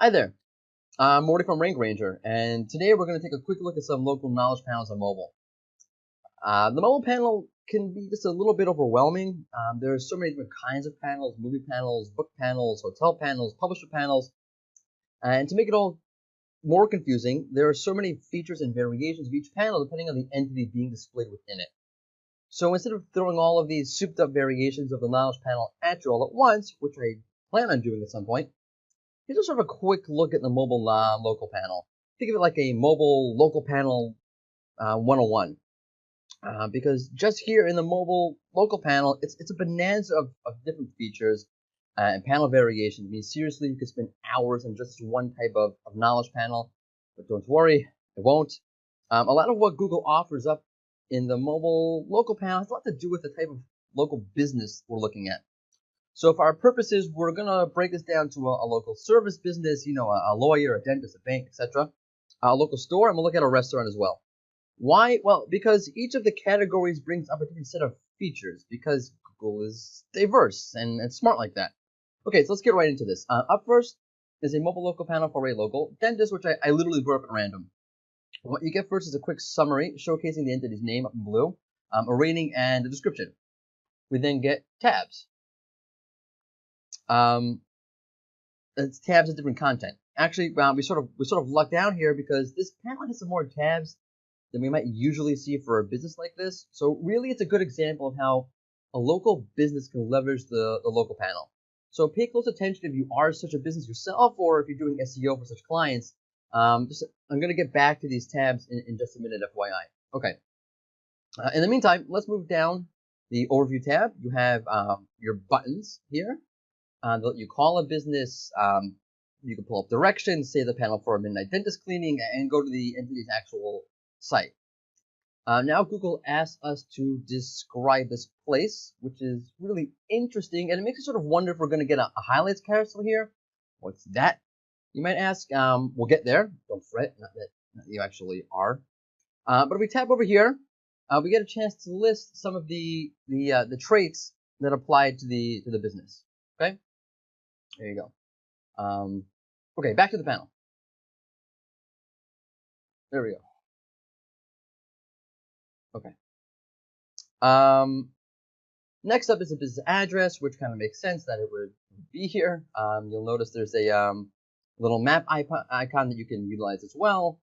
Hi there, I'm Morty from Rank Ranger, and today we're going to take a quick look at some local knowledge panels on mobile. The mobile panel can be just a little bit overwhelming. There are so many different kinds of panels: movie panels, book panels, hotel panels, publisher panels, and to make it all more confusing, there are so many features and variations of each panel depending on the entity being displayed within it. So instead of throwing all of these souped up variations of the knowledge panel at you all at once, which I plan on doing at some point, here's just sort of a quick look at the mobile local panel. Think of it like a mobile local panel 101. Because just here in the mobile local panel, it's a bonanza of different features and panel variations. I mean, seriously, you could spend hours on just one type of knowledge panel, but don't worry, it won't. A lot of what Google offers up in the mobile local panel has a lot to do with the type of local business we're looking at. So for our purposes, we're going to break this down to a local service business, a lawyer, a dentist, a bank, etc. A local store, and we'll look at a restaurant as well. Why? Well, because each of the categories brings up a different set of features, because Google is diverse and smart like that. Okay, so let's get right into this. Up first is a mobile local panel for a local dentist, which I literally brought up at random. What you get first is a quick summary showcasing the entity's name up in blue, a rating, and a description. We then get tabs. It's tabs of different content. Actually, we sort of lucked out here because this panel has some more tabs than we might usually see for a business like this. So really, it's a good example of how a local business can leverage the local panel. So pay close attention if you are such a business yourself, or if you're doing SEO for such clients. I'm going to get back to these tabs in just a minute, FYI. Okay. In the meantime, let's move down the overview tab. You have your buttons here. They'll let you call a business. You can pull up directions, say the panel for a midnight dentist cleaning, and go to the entity's actual site. Now Google asks us to describe this place, which is really interesting, and it makes you sort of wonder if we're going to get a highlights carousel here. What's that, you might ask? We'll get there. Don't fret, not that you actually are. But if we tap over here, we get a chance to list some of the traits that apply to the business. Okay, there you go. Okay, back to the panel. There we go. Okay. Next up is a business address, which kind of makes sense that it would be here. You'll notice there's a little map icon that you can utilize as well.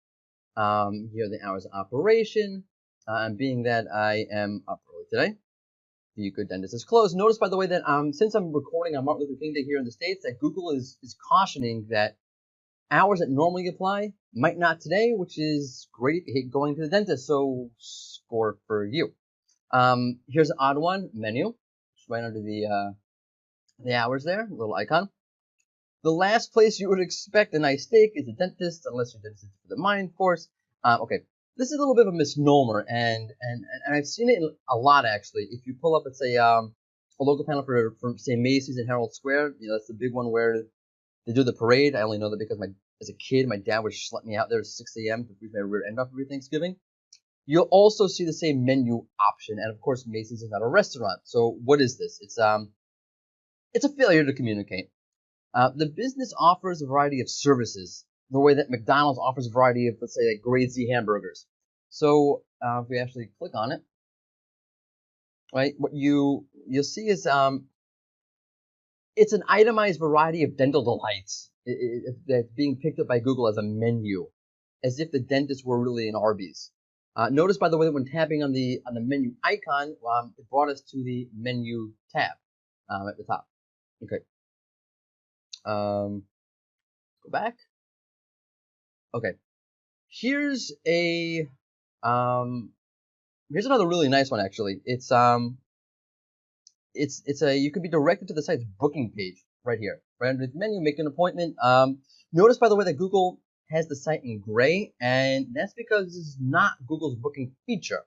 Here are the hours of operation. Being that I am up early today, the Good Dentist is closed. Notice, by the way, that since I'm recording on Martin Luther King Day here in the States, that Google is cautioning that hours that normally apply might not today, which is great going to the dentist. So score for you. Here's an odd one, menu, just right under the hours there, little icon. The last place you would expect a nice steak is a dentist, unless your dentist is for the mind, of course. Okay, this is a little bit of a misnomer, and I've seen it a lot actually. If you pull up, let's say a local panel for say Macy's in Herald Square, that's the big one where they do the parade. I only know that because as a kid, my dad would schlep me out there at 6 a.m. to freeze my rear end off every Thanksgiving. You'll also see the same menu option, and of course, Macy's is not a restaurant. So what is this? It's a failure to communicate. The business offers a variety of services, the way that McDonald's offers a variety of, let's say, like grade Z hamburgers. So if we actually click on it, right, what you'll see is it's an itemized variety of dental delights that's being picked up by Google as a menu, as if the dentist were really an Arby's. Notice, by the way, that when tapping on the menu icon, it brought us to the menu tab at the top. Okay. Go back. Okay. Here's another really nice one actually. It's you could be directed to the site's booking page right here, right under the menu. Make an appointment. Notice, by the way, that Google has the site in gray, and that's because this is not Google's booking feature.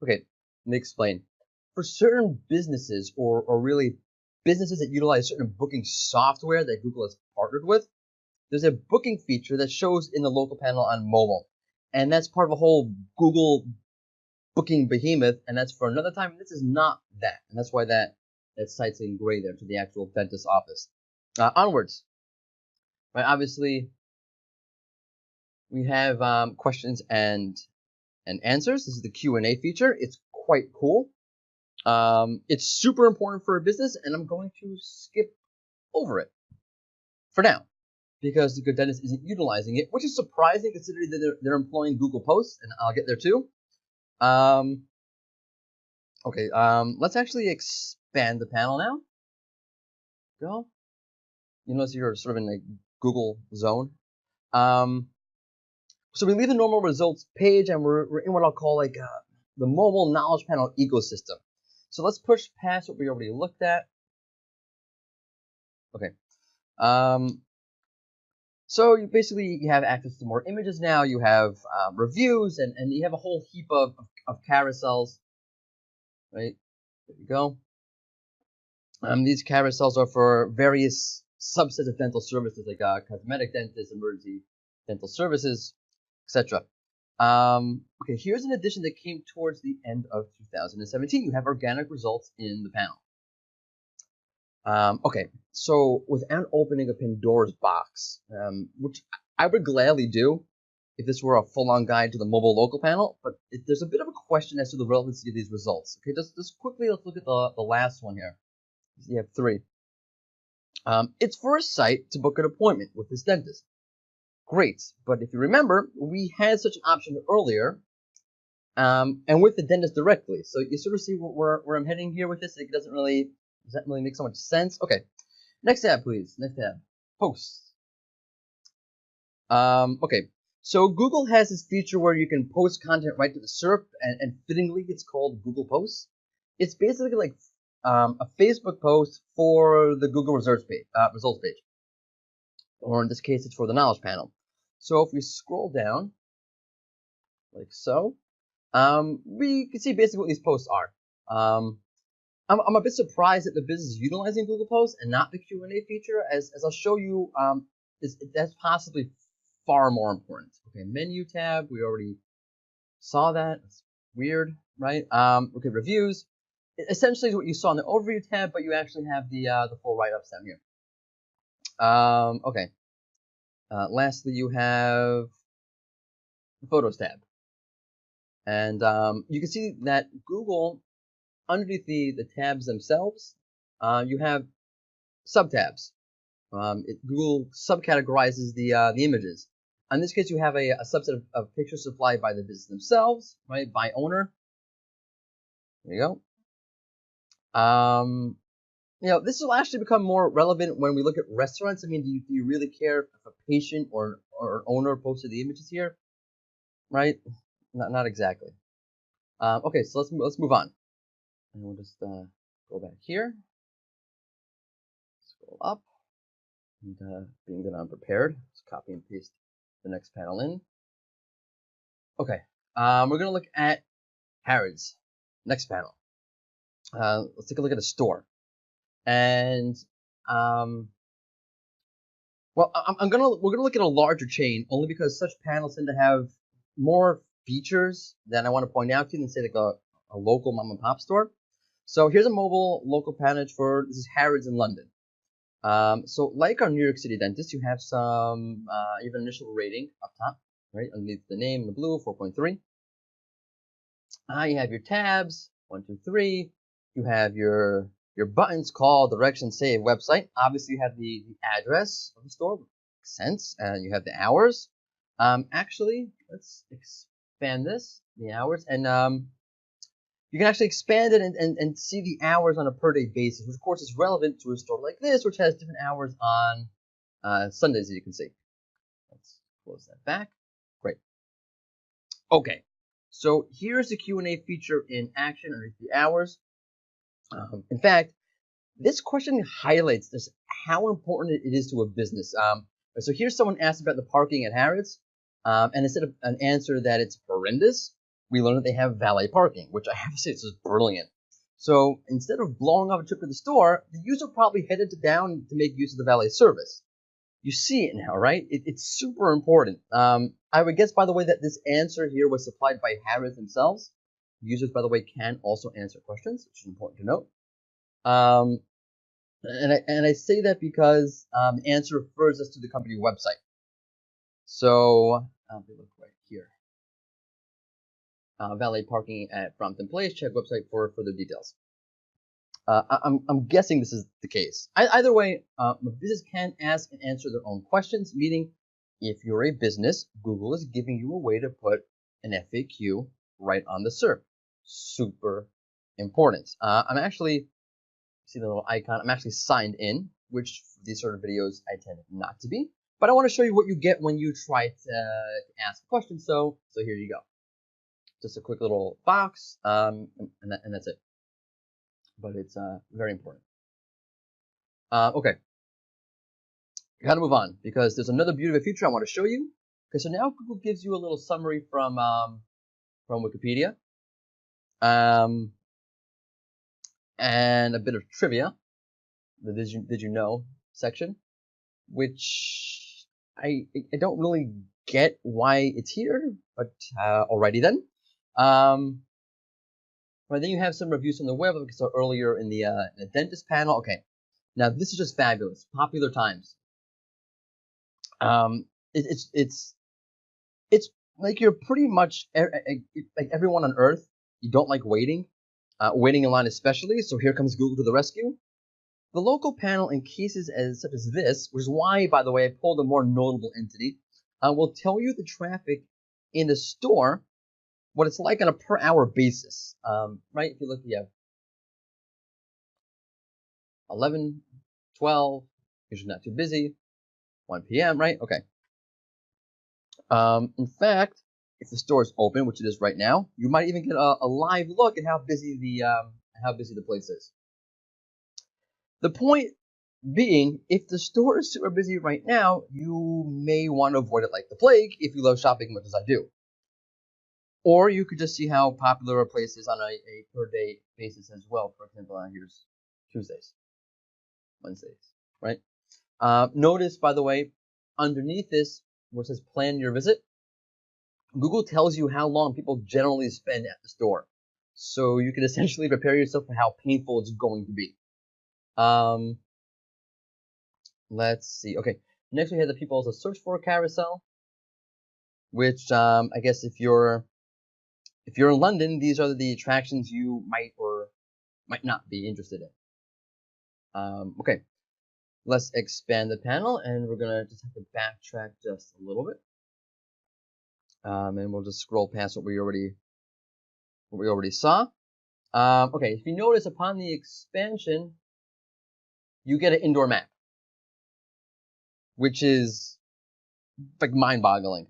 Okay, let me explain. For certain businesses, or really businesses that utilize certain booking software that Google has partnered with, there's a booking feature that shows in the local panel on mobile, and that's part of a whole Google booking behemoth, and that's for another time. This is not that, and that's why that site's in gray there to the actual dentist office. Onwards. right? Obviously, we have questions and answers. This is the Q&A feature. It's quite cool. It's super important for a business, and I'm going to skip over it for now because the good dentist isn't utilizing it, which is surprising considering that they're employing Google Posts, and I'll get there too. Okay, let's actually expand the panel now. Go. You notice you're sort of in a Google zone. So we leave the normal results page, and we're in what I'll call like the mobile knowledge panel ecosystem. So let's push past what we already looked at. Okay. So you basically have access to more images now. You have reviews, and you have a whole heap of carousels. Right, there you go. These carousels are for various subsets of dental services like cosmetic dentists, emergency dental services, etc. Okay, here's an addition that came towards the end of 2017. You have organic results in the panel. Okay, so without opening a Pandora's box, which I would gladly do if this were a full-on guide to the mobile local panel, but there's a bit of a question as to the relevancy of these results. Okay, just quickly, let's look at the last one here. You have 3. It's for a site to book an appointment with this dentist. Great, but if you remember, we had such an option earlier, and with the dentist directly. So you sort of see where I'm heading here with this. It doesn't really make so much sense. Okay, next tab, please. Next tab, posts. Okay, so Google has this feature where you can post content right to the SERP, and fittingly, it's called Google Posts. It's basically like a Facebook post for the Google results page, or in this case, it's for the knowledge panel. So if we scroll down, like so, we can see basically what these posts are. I'm a bit surprised that the business is utilizing Google Posts and not the Q&A feature, as I'll show you. That's possibly far more important. Okay, menu tab, we already saw that. It's weird, right? Okay, reviews. Essentially is what you saw in the overview tab, but you actually have the full write-ups down here. Okay. Lastly, you have the Photos tab. And you can see that Google, underneath the tabs themselves, you have subtabs. Google subcategorizes the images. In this case, you have a subset of pictures supplied by the business themselves, right, by owner. There you go. This will actually become more relevant when we look at restaurants. I mean, do you really care if a patient or an owner posted the images here? Right? Not exactly. Okay, so let's move on. And we'll just go back here. Scroll up. And being that I'm prepared, let's copy and paste the next panel in. Okay, we're going to look at Harrods. Next panel. Let's take a look at a store. And we're gonna look at a larger chain only because such panels tend to have more features that I want to point out to you than say like a local mom and pop store. So here's a mobile local panel for this is Harrods in London. So like our New York City dentist, you have some you have an initial rating up top, right underneath the name in the blue, 4.3. You have your tabs, 1, 2, 3. You have your buttons, call, direction, save, website. Obviously, you have the address of the store. Makes sense. And you have the hours. Actually, let's expand this, the hours. And you can actually expand it and see the hours on a per-day basis, which, of course, is relevant to a store like this, which has different hours on Sundays, as you can see. Let's close that back. Great. Okay. So here's the Q&A feature in action underneath the hours. In fact, this question highlights just how important it is to a business. So here's someone asked about the parking at Harrods, and instead of an answer that it's horrendous, we learned that they have valet parking, which I have to say is just brilliant. So instead of blowing off a trip to the store, the user probably headed down to make use of the valet service. You see it now, right? It's super important. I would guess, by the way, that this answer here was supplied by Harrods themselves. Users, by the way, can also answer questions, which is important to note. And I say that because the answer refers us to the company website. So let me look right here. Valet parking at Brompton Place. Check website for further details. I'm guessing this is the case. Either way, a business can ask and answer their own questions, meaning if you're a business, Google is giving you a way to put an FAQ right on the SERP. Super important. I'm actually, see the little icon, I'm actually signed in, which for these sort of videos I tend not to be. But I want to show you what you get when you try to ask a question. So here you go. Just a quick little box, and that's it. But it's very important. Okay, got to move on because there's another beauty of a feature I want to show you. Okay, so now Google gives you a little summary from Wikipedia, and a bit of trivia, the did you know section, which I don't really get why it's here, but alrighty then. Right, then you have some reviews from the web, like I saw earlier in the dentist panel. Okay, now this is just fabulous. Popular Times. It's like you're pretty much like everyone on Earth. You don't like waiting, waiting in line especially. So here comes Google to the rescue. The local panel in cases such as this, which is why, by the way, I pulled a more notable entity, will tell you the traffic in the store, what it's like on a per hour basis. Right? If you look, you have 11, 12, usually not too busy, 1 p.m., right? Okay. In fact, if the store is open, which it is right now, you might even get a live look at how busy the place is. The point being, if the store is super busy right now, you may want to avoid it like the plague if you love shopping as much as I do. Or you could just see how popular a place is on a per day basis as well. For example, here's Tuesdays, Wednesdays, right? Notice, by the way, underneath this, where it says plan your visit, Google tells you how long people generally spend at the store. So you can essentially prepare yourself for how painful it's going to be. Let's see. Okay, next we have the people also search for carousel, which I guess if you're in London, these are the attractions you might or might not be interested in. Okay, let's expand the panel, and we're gonna just have to backtrack just a little bit, and we'll just scroll past what we already saw. Okay, if you notice, upon the expansion, you get an indoor map, which is like mind-boggling.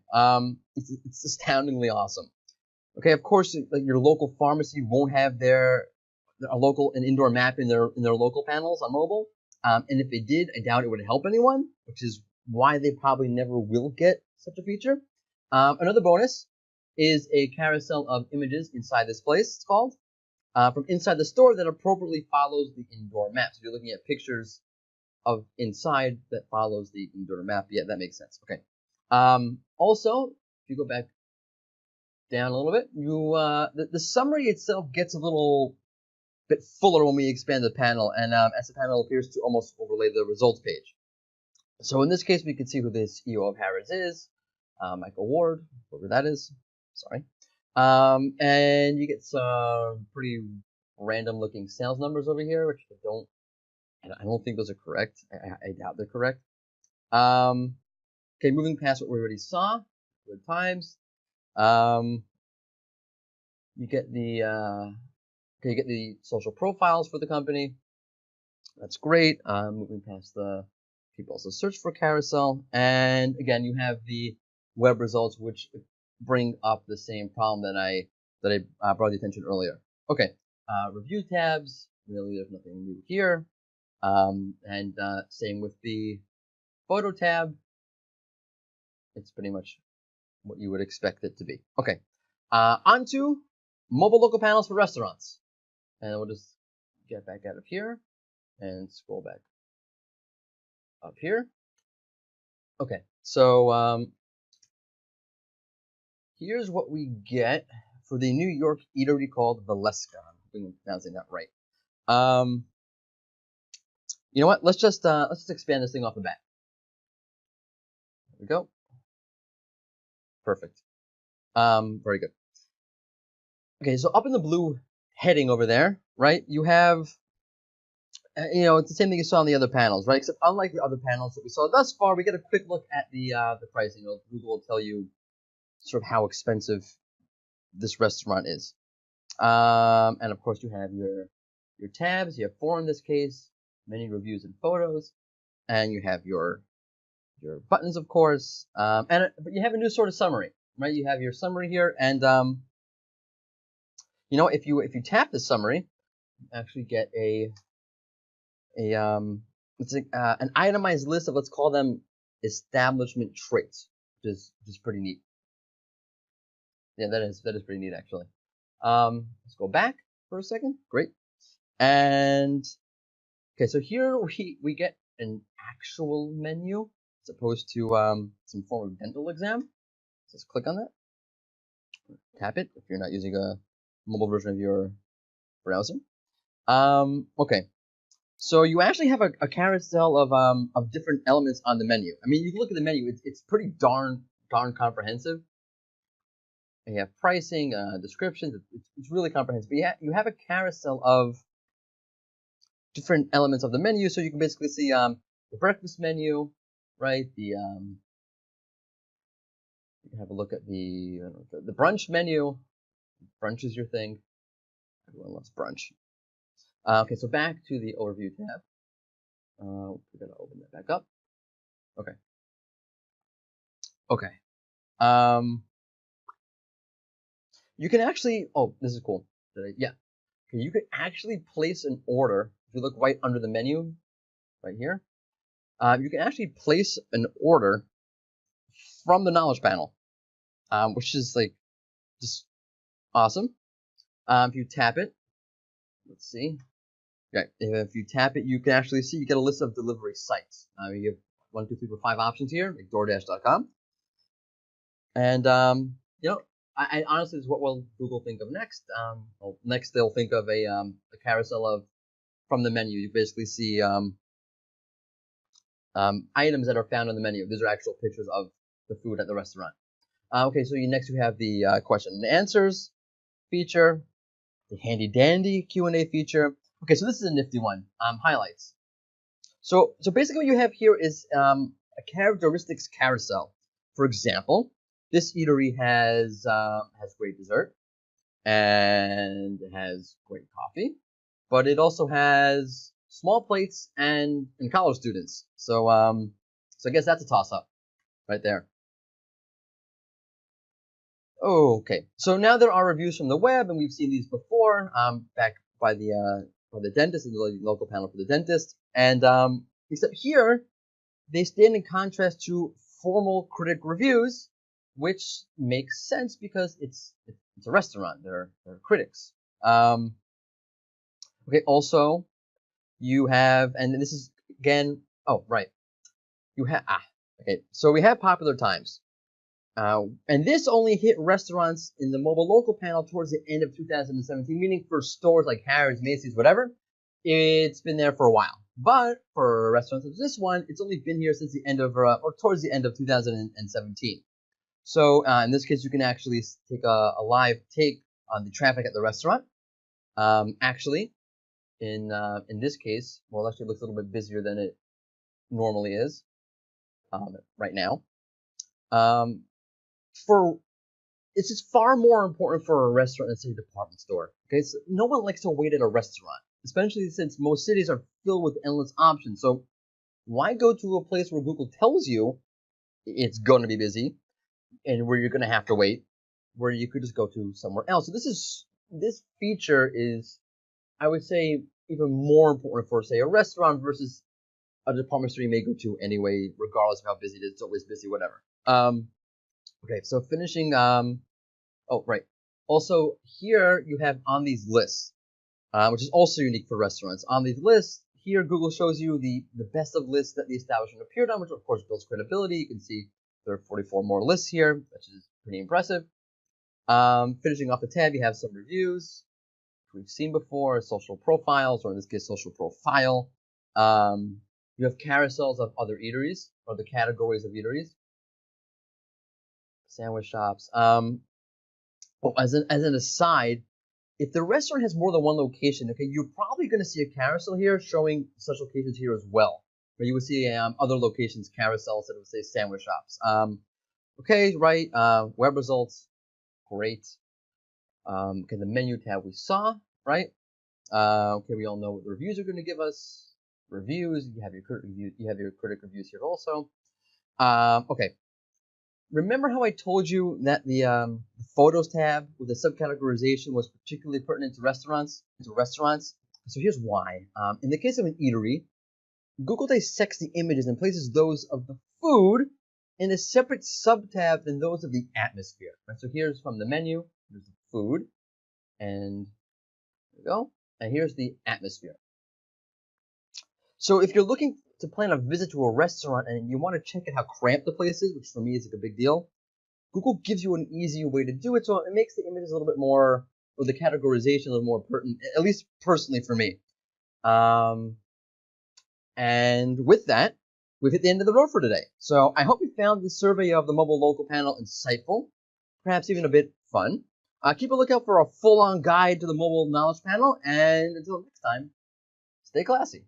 It's astoundingly awesome. Okay, of course, like your local pharmacy won't have an indoor map in their local panels on mobile. And if they did, I doubt it would help anyone, which is why they probably never will get such a feature. Another bonus is a carousel of images inside this place. It's called from inside the store that appropriately follows the indoor map. So you're looking at pictures of inside that follows the indoor map. Yeah, that makes sense. Okay. Also, if you go back down a little bit, the summary itself gets a little bit fuller when we expand the panel, and as the panel appears to almost overlay the results page. So in this case, we can see who the CEO of Harrods is, Michael Ward, whoever that is. Sorry. And you get some pretty random looking sales numbers over here, which I don't think those are correct. I doubt they're correct. Okay, moving past what we already saw, good times. You get the social profiles for the company. That's great. Moving past the people also search for carousel, and again you have the web results, which bring up the same problem that I brought the attention earlier. Okay, review tabs. Really, there's nothing new here. And same with the photo tab. It's pretty much what you would expect it to be. Okay, onto mobile local panels for restaurants. And we'll just get back out of here and scroll back up here. Okay, so here's what we get for the New York eatery called Valeska. I'm hoping I'm pronouncing that right. You know what? Let's just expand this thing off the bat. There we go. Perfect. Very good. Okay, so up in the blue heading over there, right? You have, it's the same thing you saw on the other panels, right? Except unlike the other panels that we saw thus far, we get a quick look at the pricing. Google will tell you sort of how expensive this restaurant is. And of course, you have your tabs. You have 4 in this case, menu reviews and photos, and you have your buttons, of course. But you have a new sort of summary, right? You have your summary here, and if you tap the summary, you actually get an itemized list of, let's call them, establishment traits, which is pretty neat. Yeah, that is pretty neat, actually. Let's go back for a second. Great. And okay, so here we get an actual menu as opposed to some form of dental exam. So let's click on that. Tap it if you're not using a mobile version of your browser. Okay. So you actually have a carousel of different elements on the menu. I mean, you can look at the menu; it's pretty darn comprehensive. You have pricing, descriptions. It's really comprehensive. But you have a carousel of different elements of the menu, so you can basically see the breakfast menu, right? You can have a look at the brunch menu. Brunch is your thing. Everyone loves brunch. Okay, so back to the overview tab. We're gonna open that back up. Okay. Okay. You can actually. Oh, this is cool. Yeah. Okay, you can actually place an order. If you look right under the menu, right here, you can actually place an order from the knowledge panel, which is like just awesome. If you tap it, let's see. Okay, if you tap it, you can actually see you get a list of delivery sites. You have 1, 2, 3, 4, 5 options here, like DoorDash.com. And I honestly, this is what will Google think of next. Well, next they'll think of a carousel of from the menu. You basically see items that are found on the menu. These are actual pictures of the food at the restaurant. Okay, so next you have the question and answers feature, the handy dandy Q&A feature. Okay, so this is a nifty one. Highlights. So basically what you have here is a characteristics carousel. For example, this eatery has great dessert and it has great coffee, but it also has small plates and college students. So I guess that's a toss up right there. Okay, so now there are reviews from the web, and we've seen these before, back by the dentist and the local panel for the dentist, and except here they stand in contrast to formal critic reviews, which makes sense because it's a restaurant. They're critics. Okay, also you have, and this is again. Oh, right. You have okay. So we have popular times. And this only hit restaurants in the mobile local panel towards the end of 2017, meaning for stores like Harrods, Macy's, whatever, it's been there for a while. But for restaurants like this one, it's only been here since the end of, or towards the end of 2017. So in this case, you can actually take a live take on the traffic at the restaurant. Actually, in this case, well, actually it looks a little bit busier than it normally is right now. It's just far more important for a restaurant than say a department store. Okay, so no one likes to wait at a restaurant, especially since most cities are filled with endless options. So why go to a place where Google tells you it's going to be busy and where you're going to have to wait, where you could just go to somewhere else? So this feature is, I would say, even more important for, say, a restaurant versus a department store you may go to anyway, regardless of how busy it is. It's always busy, whatever. Okay, so finishing, oh, right. Also, here you have on these lists, which is also unique for restaurants. On these lists, here Google shows you the best of lists that the establishment appeared on, which of course builds credibility. You can see there are 44 more lists here, which is pretty impressive. Finishing off the tab, you have some reviews, which we've seen before, social profiles, or in this case, social profile. You have carousels of other eateries, or the categories of eateries. Sandwich shops. As an aside, if the restaurant has more than one location, okay, you're probably going to see a carousel here showing such locations here as well. But you would see other locations carousels that would say sandwich shops. Okay, right. Web results, great. Okay, the menu tab we saw, right? Okay, we all know what the reviews are going to give us. Reviews. You have your critic reviews here also. Okay. Remember how I told you that the photos tab with the subcategorization was particularly pertinent to restaurants? So here's why. In the case of an eatery, Google dissects the images and places those of the food in a separate sub-tab than those of the atmosphere. Right? So here's from the menu, here's the food, and there we go. And here's the atmosphere. So if you're looking to plan a visit to a restaurant and you want to check out how cramped the place is, which for me is like a big deal, Google gives you an easy way to do it, so it makes the images a little bit more, or the categorization a little more pertinent, at least personally for me. And with that, we've hit the end of the road for today. So I hope you found this survey of the mobile local panel insightful, perhaps even a bit fun. Keep a lookout for a full-on guide to the mobile knowledge panel, and until next time, stay classy.